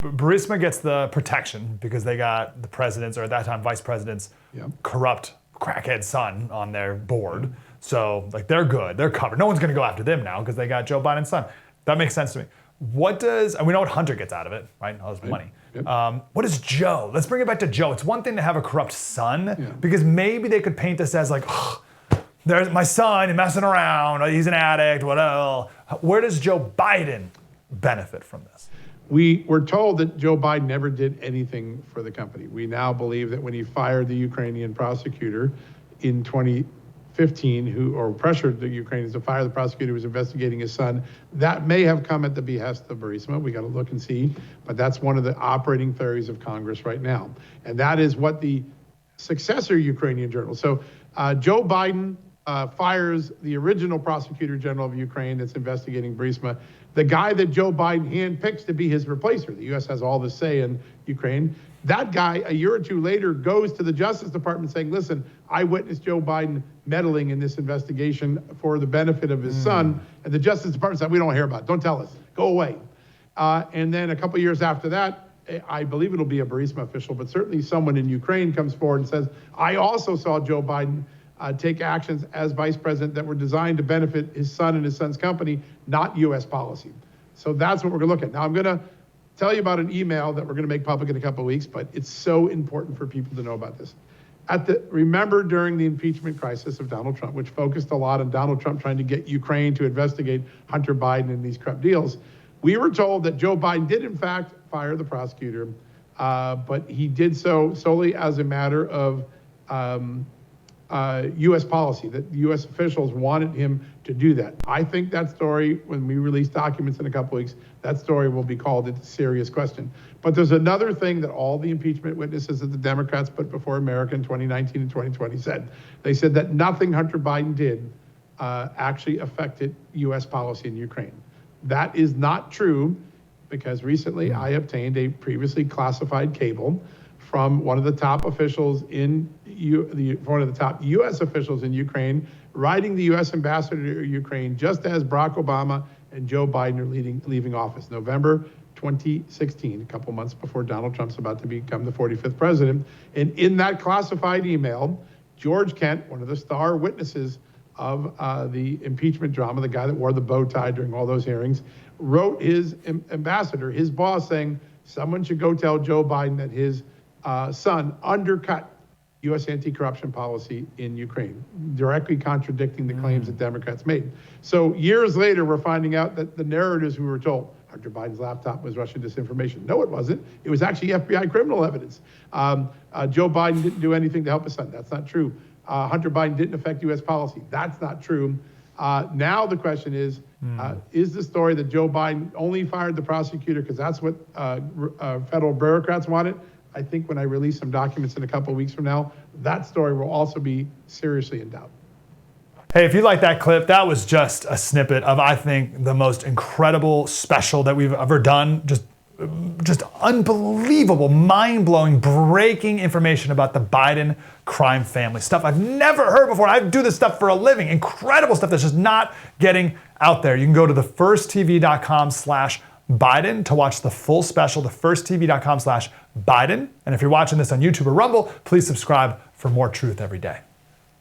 Burisma gets the protection because they got the president's, or at that time, vice president's corrupt crackhead son on their board. So like they're good, they're covered. No one's gonna go after them now because they got Joe Biden's son. That makes sense to me. And we know what Hunter gets out of it, right? All his money. What is Joe? Let's bring it back to Joe. It's one thing to have a corrupt son because maybe they could paint this as like, oh, there's my son, he's messing around, he's an addict, whatever. Where does Joe Biden benefit from this? We were told that Joe Biden never did anything for the company. We now believe that when he fired the Ukrainian prosecutor in 2015, or pressured the Ukrainians to fire the prosecutor who was investigating his son, that may have come at the behest of Burisma. We got to look and see, but that's one of the operating theories of Congress right now. And that is what the successor Ukrainian journal. So Joe Biden fires the original prosecutor general of Ukraine that's investigating Burisma. The guy that Joe Biden handpicks to be his replacer, the U.S. has all the say in Ukraine, that guy a year or two later goes to the Justice Department saying, listen, I witnessed Joe Biden meddling in this investigation for the benefit of his son. And the Justice Department said, we don't hear about it. Don't tell us. Go away. And then a couple of years after that, I believe it'll be a Burisma official, but certainly someone in Ukraine comes forward and says, I also saw Joe Biden take actions as vice president that were designed to benefit his son and his son's company, not U.S. policy. So that's what we're going to look at. Now, I'm going to tell you about an email that we're going to make public in a couple of weeks, but it's so important for people to know about this. Remember during the impeachment crisis of Donald Trump, which focused a lot on Donald Trump trying to get Ukraine to investigate Hunter Biden and these corrupt deals, we were told that Joe Biden did in fact fire the prosecutor, but he did so solely as a matter of U.S. policy, that U.S. officials wanted him to do that. I think that story, when we release documents in a couple weeks, that story will be called into serious question. But there's another thing that all the impeachment witnesses that the Democrats put before America in 2019 and 2020 said. They said that nothing Hunter Biden did actually affected U.S. policy in Ukraine. That is not true, because recently I obtained a previously classified cable from one of the top officials one of the top U.S. officials in Ukraine, writing the U.S. ambassador to Ukraine just as Barack Obama and Joe Biden are leaving office, November 2016, a couple months before Donald Trump's about to become the 45th president. And in that classified email, George Kent, one of the star witnesses of the impeachment drama, the guy that wore the bow tie during all those hearings, wrote his ambassador, his boss, saying someone should go tell Joe Biden that his son undercut U.S. anti-corruption policy in Ukraine, directly contradicting the claims that Democrats made. So years later, we're finding out that the narratives we were told, Hunter Biden's laptop was Russian disinformation. No, it wasn't. It was actually FBI criminal evidence. Joe Biden didn't do anything to help his son. That's not true. Hunter Biden didn't affect U.S. policy. That's not true. Now the question is the story that Joe Biden only fired the prosecutor because that's what federal bureaucrats wanted? I think when I release some documents in a couple of weeks from now, that story will also be seriously in doubt. Hey, if you like that clip, that was just a snippet of, I think, the most incredible special that we've ever done. Just unbelievable, mind-blowing, breaking information about the Biden crime family. Stuff I've never heard before. I do this stuff for a living. Incredible stuff that's just not getting out there. You can go to thefirsttv.com/Biden to watch the full special, thefirsttv.com/Biden. And if you're watching this on YouTube or Rumble, please subscribe for more truth every day.